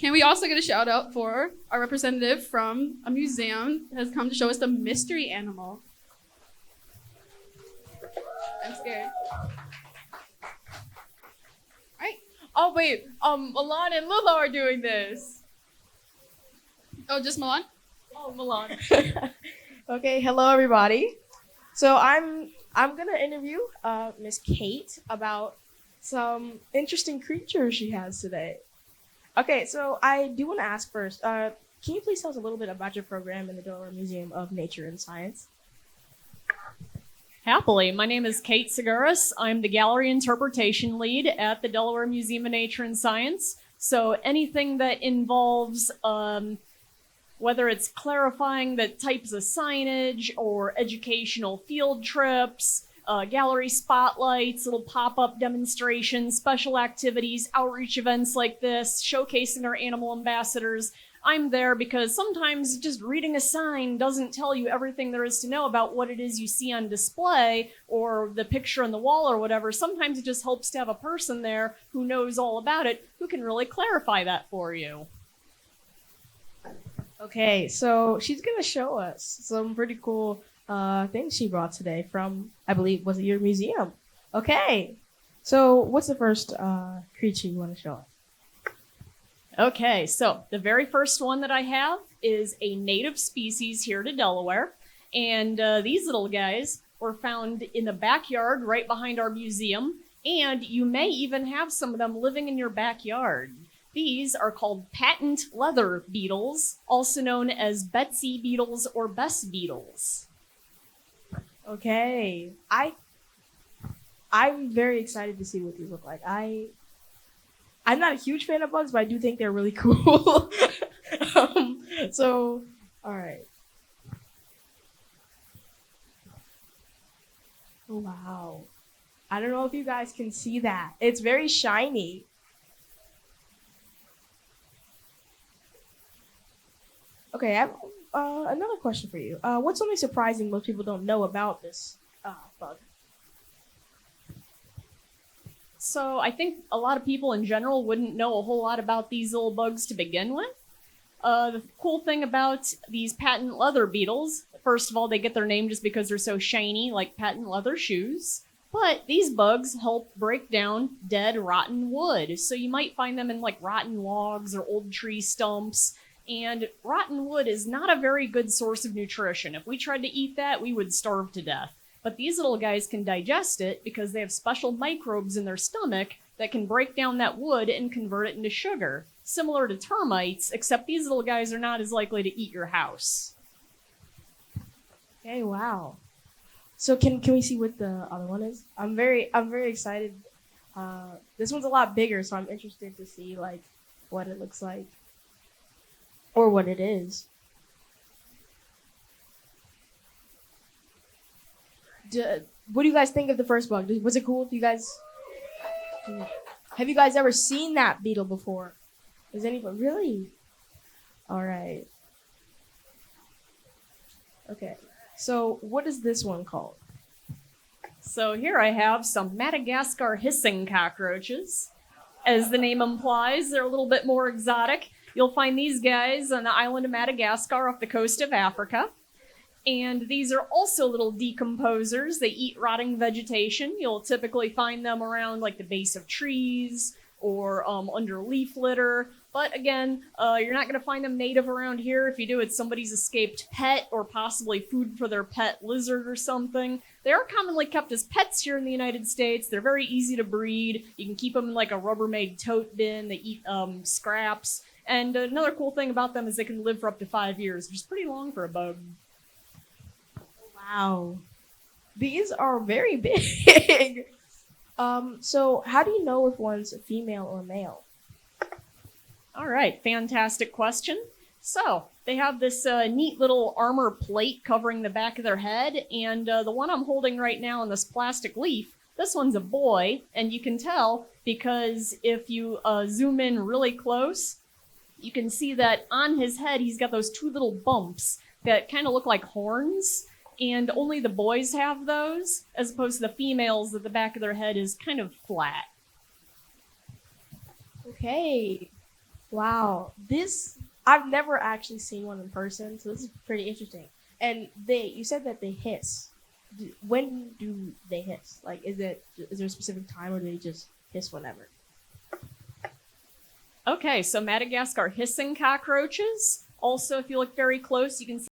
Can we also get a shout out for our representative from a museum that has come to show us the mystery animal? I'm scared. Right. Oh wait, Milan and Lila are doing this. Oh, just Milan? Oh, Milan. Okay, hello everybody. So I'm gonna interview Miss Kate about some interesting creatures she has today. Okay, so I do want to ask first, can you please tell us a little bit about your program in the Delaware Museum of Nature and Science? Happily. My name is Kate Sgouros. I'm the Gallery Interpretation Lead at the Delaware Museum of Nature and Science. So anything that involves, whether it's clarifying the types of signage or educational field trips, gallery spotlights, little pop-up demonstrations, special activities, outreach events like this, showcasing our animal ambassadors, I'm there because sometimes just reading a sign doesn't tell you everything there is to know about what it is you see on display or the picture on the wall or whatever. Sometimes it just helps to have a person there who knows all about it, who can really clarify that for you. Okay, so she's gonna show us some pretty cool things she brought today from, I believe, was it your museum? Okay, so what's the first creature you want to show us? Okay, so the very first one that I have is a native species here to Delaware. And these little guys were found in the backyard right behind our museum. And you may even have some of them living in your backyard. These are called patent leather beetles, also known as Betsy beetles or Bess beetles. Okay, I'm very excited to see what these look like. I'm not a huge fan of bugs, but I do think they're really cool. So, all right. Wow. I don't know if you guys can see that. It's very shiny. Okay, I have another question for you. What's something surprising most people don't know about this bug? So I think a lot of people in general wouldn't know a whole lot about these little bugs to begin with. The cool thing about these patent leather beetles, first of all, they get their name just because they're so shiny, like patent leather shoes. But these bugs help break down dead, rotten wood. So you might find them in like rotten logs or old tree stumps. And rotten wood is not a very good source of nutrition. If we tried to eat that, we would starve to death. But these little guys can digest it because they have special microbes in their stomach that can break down that wood and convert it into sugar. Similar to termites, except these little guys are not as likely to eat your house. Okay, wow. So can we see what the other one is? I'm very excited. This one's a lot bigger, so I'm interested to see like what it looks like or what it is. What do you guys think of the first bug? Was it cool? Have you guys ever seen that beetle before? Is anybody really? All right. Okay. So what is this one called? So here I have some Madagascar hissing cockroaches. As the name implies, they're a little bit more exotic. You'll find these guys on the island of Madagascar off the coast of Africa. And these are also little decomposers. They eat rotting vegetation. You'll typically find them around like the base of trees or under leaf litter. But again, you're not going to find them native around here. If you do, it's somebody's escaped pet or possibly food for their pet lizard or something. They are commonly kept as pets here in the United States. They're very easy to breed. You can keep them in like a Rubbermaid tote bin. They eat scraps. And another cool thing about them is they can live for up to 5 years, which is pretty long for a bug. Wow. These are very big. So how do you know if one's a female or male? All right, fantastic question. So they have this neat little armor plate covering the back of their head, and the one I'm holding right now on this plastic leaf, this one's a boy, and you can tell because if you zoom in really close, you can see that on his head he's got those two little bumps that kind of look like horns. And only the boys have those, as opposed to the females that the back of their head is kind of flat. Okay. Wow, I've never actually seen one in person, so this is pretty interesting. And you said that they hiss. When do they hiss? Like, is there a specific time, or do they just hiss whenever? Okay, so Madagascar hissing cockroaches. Also, if you look very close, you can see